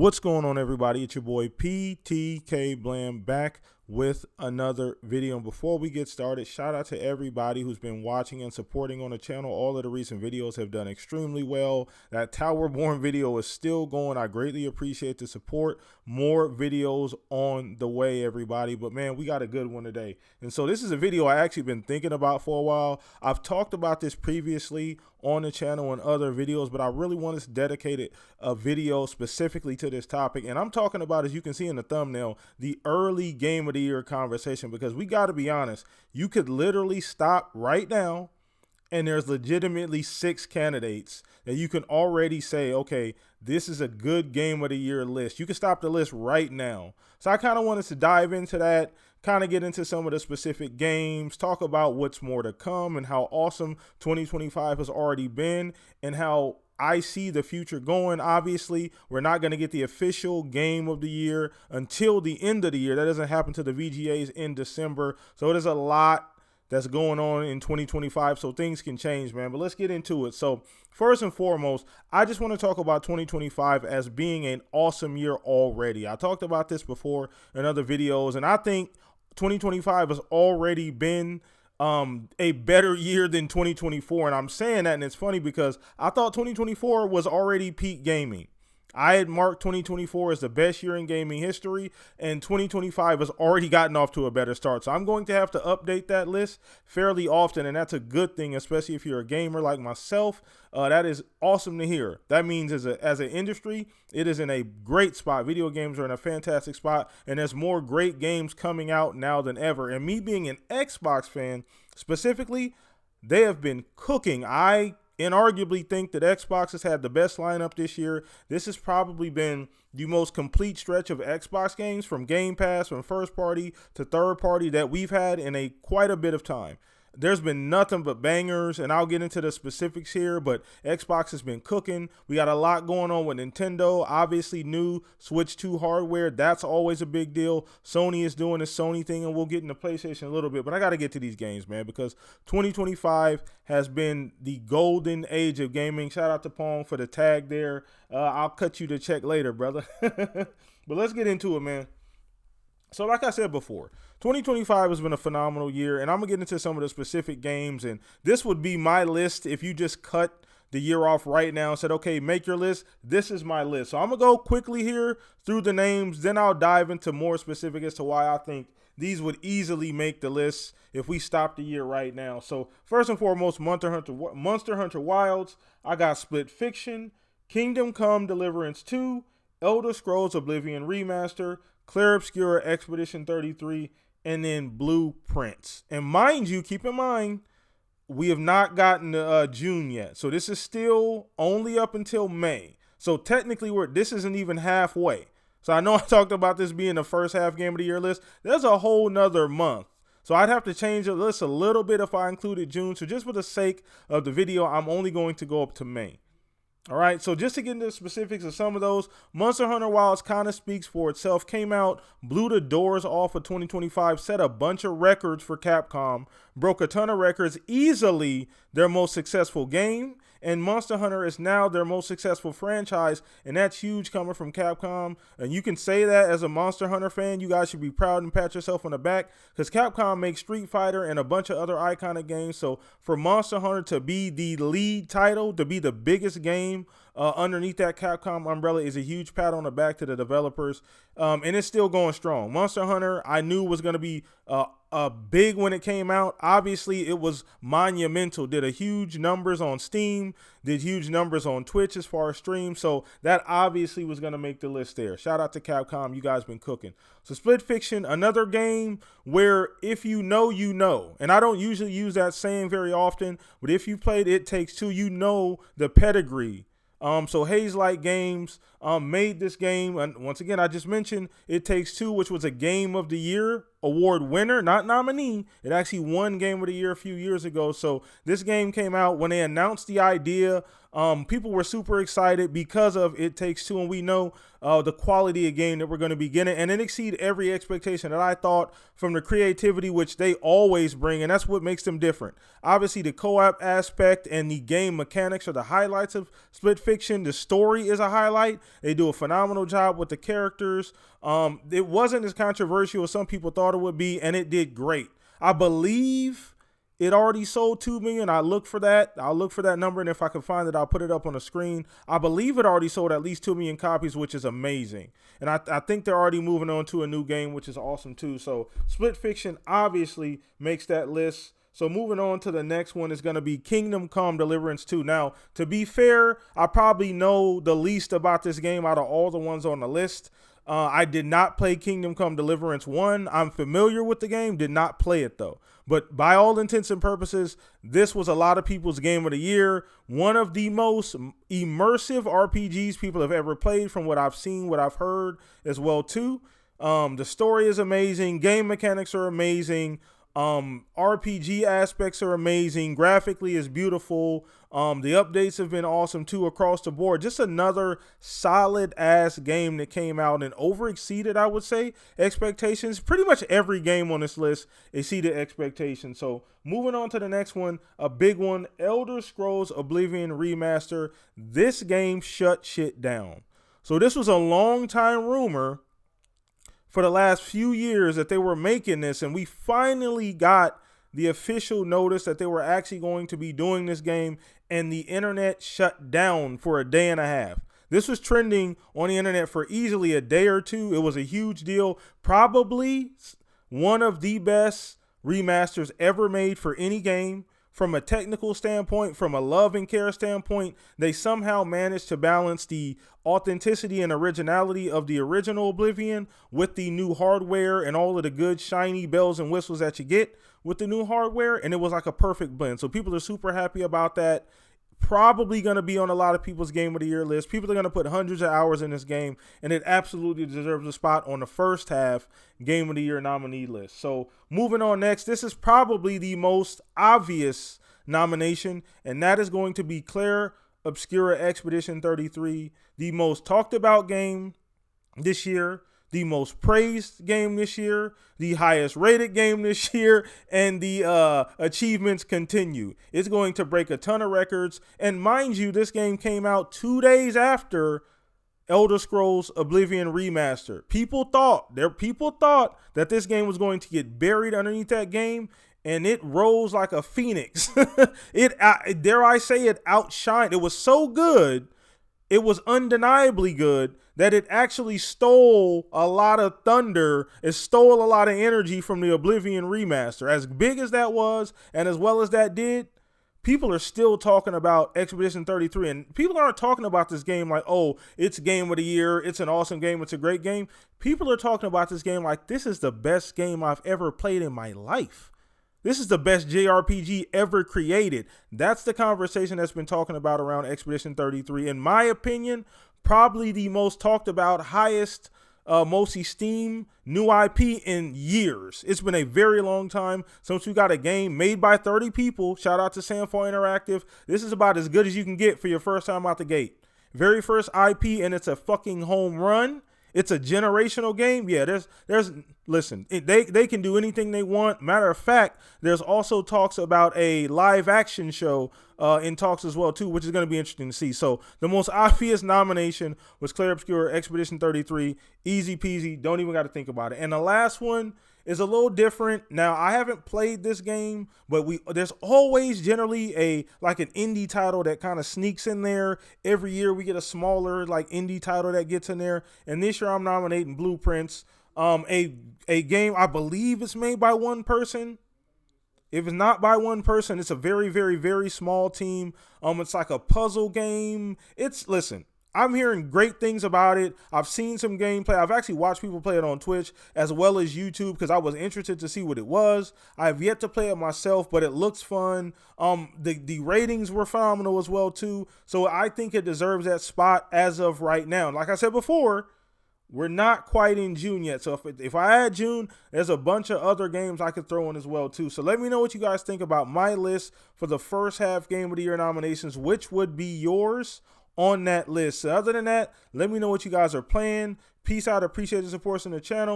What's going on, everybody? It's your boy PTK Blam back with another video. And before we get started, shout out to everybody who's been watching and supporting on the channel. All of the recent videos have done extremely well. That Towerborn video is still going. I greatly appreciate the support. More videos on the way, everybody. But man, we got a good one today. And so this is a video I actually been thinking about for a while. I've talked about this previously on the channel and other videos, but I really wanted to dedicate a video specifically to this topic. And I'm talking about, as you can see in the thumbnail, the early game of the year conversation, because we got to be honest, you could literally stop right now and there's legitimately 6 candidates that you can already say, okay, this is a good game of the year list. You can stop the list right now. So I kind of wanted to dive into that, kind of get into some of the specific games, talk about what's more to come and how awesome 2025 has already been and how I see the future going. Obviously, we're not going to get the official game of the year until the end of the year. That doesn't happen to the VGAs in December. So there's a lot that's going on in 2025, so things can change, man. But let's get into it. So first and foremost, I just want to talk about 2025 as being an awesome year already. I talked about this before in other videos, and I think 2025 has already been a better year than 2024. And I'm saying that, and it's funny because I thought 2024 was already peak gaming. I had marked 2024 as the best year in gaming history, and 2025 has already gotten off to a better start. So I'm going to have to update that list fairly often, and that's a good thing, especially if you're a gamer like myself. That is awesome to hear. That means as an industry, it is in a great spot. Video games are in a fantastic spot, and there's more great games coming out now than ever. And me being an Xbox fan specifically, they have been cooking. I inarguably think that Xbox has had the best lineup this year. This has probably been the most complete stretch of Xbox games, from Game Pass, from first party to third party, that we've had in quite a bit of time. There's been nothing but bangers, and I'll get into the specifics here, but Xbox has been cooking. We got a lot going on with Nintendo. Obviously, new Switch 2 hardware. That's always a big deal. Sony is doing the Sony thing, and we'll get into PlayStation a little bit, but I got to get to these games, man, because 2025 has been the golden age of gaming. Shout out to Pong for the tag there. I'll cut you the check later, brother. But let's get into it, man. So like I said before, 2025 has been a phenomenal year, and I'm going to get into some of the specific games, and this would be my list if you just cut the year off right now and said, okay, make your list. This is my list. So I'm going to go quickly here through the names, then I'll dive into more specific as to why I think these would easily make the list if we stop the year right now. So first and foremost, Monster Hunter Wilds. I got Split Fiction, Kingdom Come Deliverance 2, Elder Scrolls Oblivion Remaster, Clair Obscura Expedition 33, and then Blueprints. And mind you, keep in mind, we have not gotten to June yet. So this is still only up until May. So technically, this isn't even halfway. So I know I talked about this being the first half game of the year list. There's a whole nother month. So I'd have to change the list a little bit if I included June. So just for the sake of the video, I'm only going to go up to May. All right, so just to get into the specifics of some of those, Monster Hunter Wilds kind of speaks for itself. Came out, blew the doors off of 2025, set a bunch of records for Capcom, broke a ton of records, easily their most successful game, and Monster Hunter is now their most successful franchise, and that's huge coming from Capcom. And you can say that as a Monster Hunter fan. You guys should be proud and pat yourself on the back, because Capcom makes Street Fighter and a bunch of other iconic games. So for Monster Hunter to be the lead title, to be the biggest game underneath that Capcom umbrella, is a huge pat on the back to the developers. And it's still going strong. Monster Hunter, I knew was going to be big when it came out. Obviously, it was monumental. Did a huge numbers on Steam, did huge numbers on Twitch as far as streams. So that obviously was going to make the list there. Shout out to Capcom. You guys been cooking. So Split Fiction, another game where if you know, you know. And I don't usually use that saying very often, but if you played It Takes Two, you know the pedigree. So Haze Light Games made this game, and once again, I just mentioned It Takes Two, which was a Game of the Year award winner, not nominee. It actually won Game of the Year a few years ago. So this game came out when they announced the idea. People were super excited because of It Takes Two, and we know the quality of game that we're going to be getting, and it exceeded every expectation that I thought from the creativity which they always bring, and that's what makes them different. Obviously, the co-op aspect and the game mechanics are the highlights of Split Fiction. The story is a highlight, They do a phenomenal job with the characters. It wasn't as controversial as some people thought it would be, and it did great. I believe it already sold 2 million. I'll look for that number, and if I can find it, I'll put it up on the screen. I believe it already sold at least 2 million copies, which is amazing. And I think they're already moving on to a new game, which is awesome too. So Split Fiction obviously makes that list. So moving on to the next one is going to be Kingdom Come Deliverance 2. Now, to be fair, I probably know the least about this game out of all the ones on the list. I did not play Kingdom Come Deliverance 1. I'm familiar with the game, did not play it though. But by all intents and purposes, this was a lot of people's game of the year. One of the most immersive RPGs people have ever played, from what I've seen, what I've heard as well too. The story is amazing. Game mechanics are amazing. RPG aspects are amazing. Graphically is beautiful. The updates have been awesome too across the board. Just another solid ass game that came out and over exceeded, I would say, expectations. Pretty much every game on this list exceeded expectations. So moving on to the next one, a big one, Elder Scrolls Oblivion Remaster. This game shut shit down. So this was a long time rumor for the last few years that they were making this, and we finally got the official notice that they were actually going to be doing this game, and the internet shut down for a day and a half. This was trending on the internet for easily a day or two. It was a huge deal. Probably one of the best remasters ever made for any game. From a technical standpoint, from a love and care standpoint, they somehow managed to balance the authenticity and originality of the original Oblivion with the new hardware and all of the good shiny bells and whistles that you get with the new hardware, and it was like a perfect blend. So people are super happy about that. Probably going to be on a lot of people's game of the year list. People are going to put hundreds of hours in this game, and it absolutely deserves a spot on the first half game of the year nominee list. So moving on next, this is probably the most obvious nomination, and that is going to be Claire Obscura Expedition 33, the most talked about game this year, the most praised game this year, the highest rated game this year, and the achievements continue. It's going to break a ton of records. And mind you, this game came out 2 days after Elder Scrolls Oblivion Remaster. People thought that this game was going to get buried underneath that game, and it rose like a phoenix. Dare I say it outshined. It was so good. It was undeniably good that it actually stole a lot of thunder. It stole a lot of energy from the Oblivion Remaster. As big as that was, and as well as that did, people are still talking about Expedition 33. And people aren't talking about this game like, oh, it's game of the year, it's an awesome game, it's a great game. People are talking about this game like, this is the best game I've ever played in my life. This is the best JRPG ever created. That's the conversation that's been talking about around Expedition 33. In my opinion, probably the most talked about, highest, most esteemed new IP in years. It's been a very long time since we got a game made by 30 people. Shout out to Sandfall Interactive. This is about as good as you can get for your first time out the gate. Very first IP, and it's a fucking home run. It's a generational game. Yeah, listen, they can do anything they want. Matter of fact, there's also talks about a live action show in talks as well too, which is going to be interesting to see. So the most obvious nomination was Claire Obscura Expedition 33. Easy peasy. Don't even got to think about it. And the last one is a little different. Now, I haven't played this game, but there's always generally an indie title that kind of sneaks in there. Every year we get a smaller indie title that gets in there. And this year I'm nominating Blueprints, a game I believe it's made by one person. If it's not by one person, it's a very, very, very small team. It's like a puzzle game. Listen, I'm hearing great things about it. I've seen some gameplay. I've actually watched people play it on Twitch as well as YouTube because I was interested to see what it was. I have yet to play it myself, but it looks fun. The ratings were phenomenal as well too. So I think it deserves that spot as of right now. Like I said before, we're not quite in June yet. So if I add June, there's a bunch of other games I could throw in as well too. So let me know what you guys think about my list for the first half game of the year nominations. Which would be yours on that list? So other than that, let me know what you guys are playing. Peace out. Appreciate the support on the channel.